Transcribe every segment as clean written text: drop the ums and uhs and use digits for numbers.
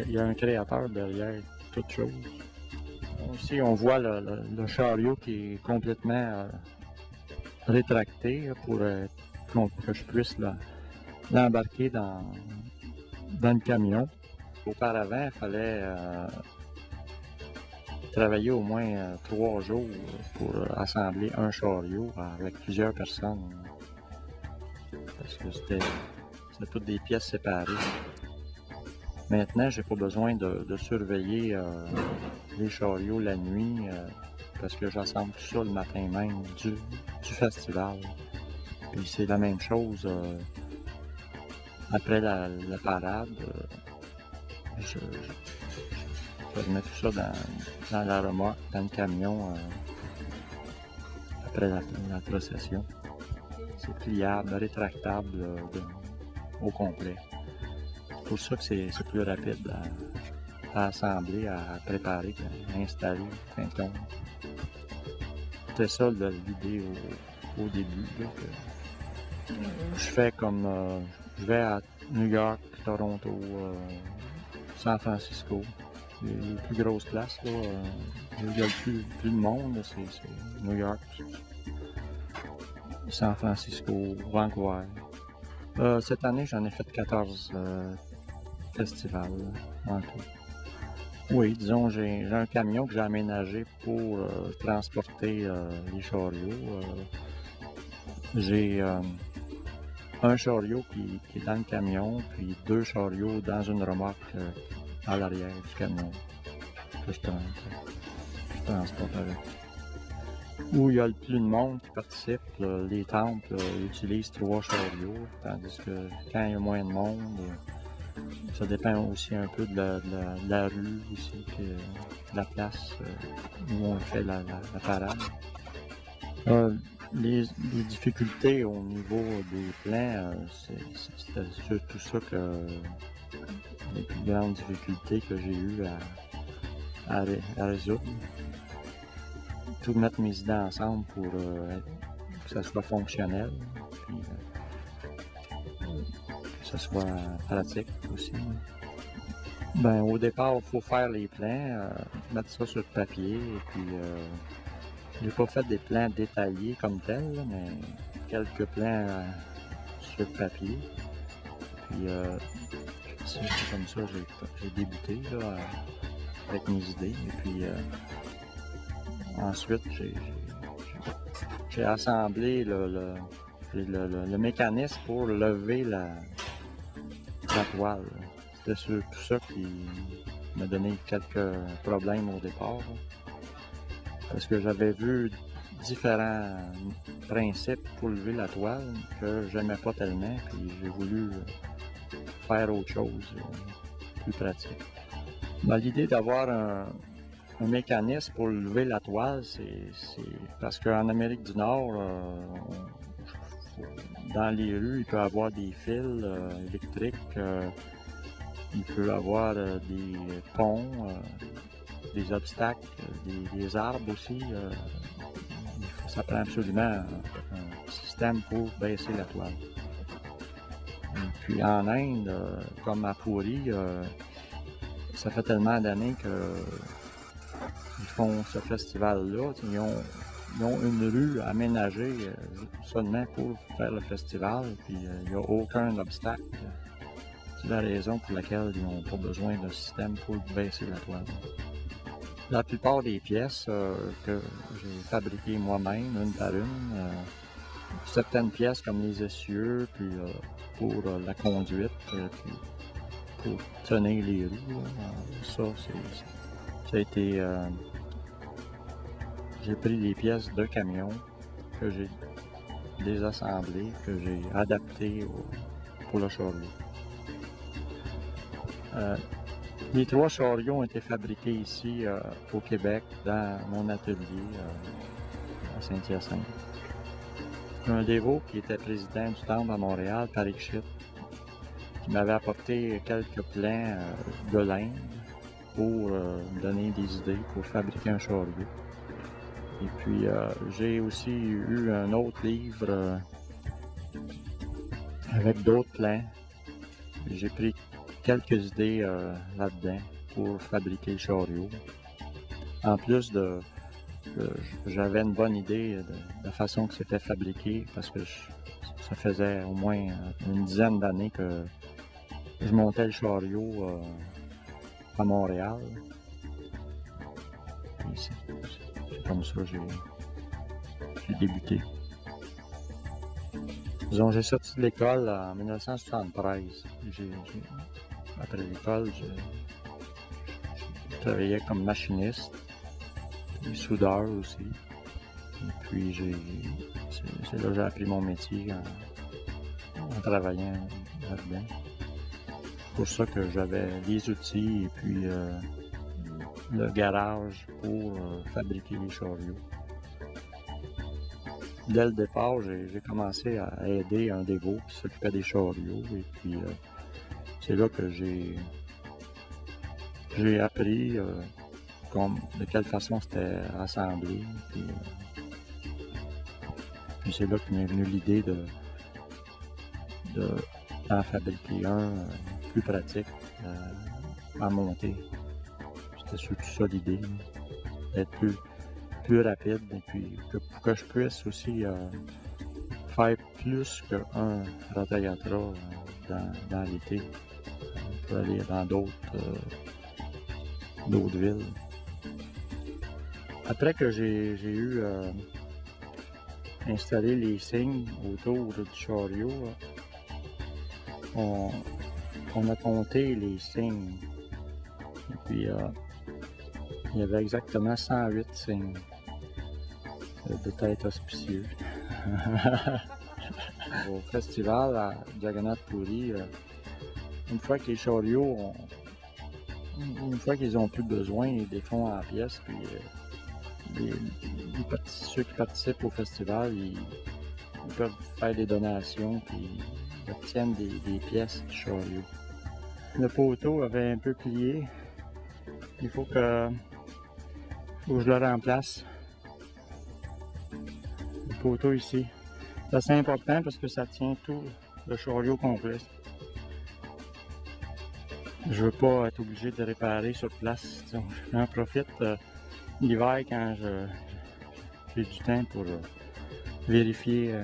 il y a un créateur derrière toute chose. Aussi, on voit le chariot qui est complètement rétracté pour que je puisse l'embarquer dans le camion. Auparavant, il fallait travailler au moins 3 jours pour assembler un chariot avec plusieurs personnes. Parce que c'était toutes des pièces séparées. Maintenant, j'ai pas besoin de surveiller les chariots la nuit parce que j'assemble tout ça le matin même du festival. Puis c'est la même chose après la parade. Je remets tout ça dans la remorque, dans le camion après la procession. C'est pliable, rétractable au complet. C'est pour ça que c'est plus rapide à assembler, à préparer, à installer, fin de compte. C'était ça l'idée au début. Là, que je fais comme je vais à New York, Toronto, San Francisco. Les plus grosses places, là, il y a plus de monde, c'est New York, San Francisco, Vancouver. Cette année, j'en ai fait 14 festivals en tout. Oui, disons, j'ai un camion que j'ai aménagé pour transporter les chariots. J'ai un chariot qui est dans le camion, puis 2 chariots dans une remorque à l'arrière du camion que je transporte avec. Où il y a le plus de monde qui participe, les temples utilisent 3 chariots, tandis que quand il y a moins de monde, ça dépend aussi un peu de la rue aussi, puis de la place où on fait la parade. Les difficultés au niveau des plans, c'était surtout ça que les plus grandes difficultés que j'ai eues à résoudre. Tout mettre mes idées ensemble pour que ça soit fonctionnel, puis que ça soit pratique aussi. Ben, au départ, il faut faire les plans, mettre ça sur le papier, et puis j'ai pas fait des plans détaillés comme tels, là, mais quelques plans sur le papier. Puis c'est comme ça j'ai débuté là, avec mes idées. Et puis ensuite, j'ai assemblé le mécanisme pour lever la toile. C'était surtout ça qui m'a donné quelques problèmes au départ. Parce que j'avais vu différents principes pour lever la toile que j'aimais pas tellement, puis j'ai voulu faire autre chose, plus pratique. Ben, l'idée d'avoir un mécanisme pour lever la toile, c'est parce qu'en Amérique du Nord, dans les rues, il peut y avoir des fils électriques, il peut y avoir des ponts, des obstacles, des arbres aussi. Ça prend absolument un système pour baisser la toile. Et puis en Inde, comme à Puri, ça fait tellement d'années qu'ils font ce festival-là. Ils ont une rue aménagée seulement pour faire le festival, puis il n'y a aucun obstacle. C'est la raison pour laquelle ils n'ont pas besoin d'un système pour baisser la toile. La plupart des pièces que j'ai fabriquées moi-même, une par une, certaines pièces comme les essieux, puis pour la conduite, puis pour tenir les roues, ça a été... j'ai pris des pièces de camion que j'ai désassemblées, que j'ai adaptées pour le chariot. Les 3 chariots ont été fabriqués ici au Québec, dans mon atelier à Saint-Hyacinthe. Un dévot qui était président du temple à Montréal, Parikshit, qui m'avait apporté quelques plans de l'Inde pour me donner des idées pour fabriquer un chariot. Et puis j'ai aussi eu un autre livre avec d'autres plans. J'ai pris quelques idées là-dedans pour fabriquer le chariot. En plus j'avais une bonne idée de la façon que c'était fabriqué parce que ça faisait au moins une dizaine d'années que je montais le chariot à Montréal. C'est comme ça que j'ai débuté. Disons, j'ai sorti de l'école en 1973. Après l'école, j'ai travaillé comme machiniste, puis soudeur aussi. Et puis c'est là que j'ai appris mon métier en travaillant là-dedans. C'est pour ça que j'avais les outils et puis le garage pour fabriquer les chariots. Dès le départ, j'ai commencé à aider un dévot qui s'occupait des chariots et puis c'est là que j'ai appris de quelle façon c'était assemblé. Puis c'est là que m'est venue l'idée d'en fabriquer un plus pratique à monter. C'était surtout ça l'idée, d'être plus rapide et puis pour que je puisse aussi faire plus qu'un Ratayatra dans l'été pour aller dans d'autres villes. Après que j'ai eu installé les signes autour du chariot, on a compté les signes. Et puis il y avait exactement 108 signes de tête auspicieux. Au festival à Jagannath Puri, une fois que les chariots une fois qu'ils ont plus besoin, ils les font en pièces. Puis ceux qui participent au festival, ils peuvent faire des donations puis ils obtiennent des pièces du chariot. Le poteau avait un peu plié. Il faut que je le remplace. Le poteau ici. C'est assez important parce que ça tient tout le chariot complet. Je veux pas être obligé de réparer sur place. Donc, j'en profite l'hiver quand j'ai du temps pour vérifier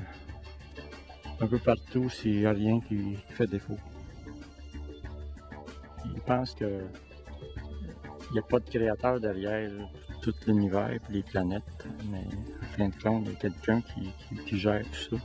un peu partout s'il n'y a rien qui fait défaut. Je pense qu'il n'y a pas de créateur derrière tout l'univers et les planètes, mais en fin de compte, il y a quelqu'un qui gère tout ça.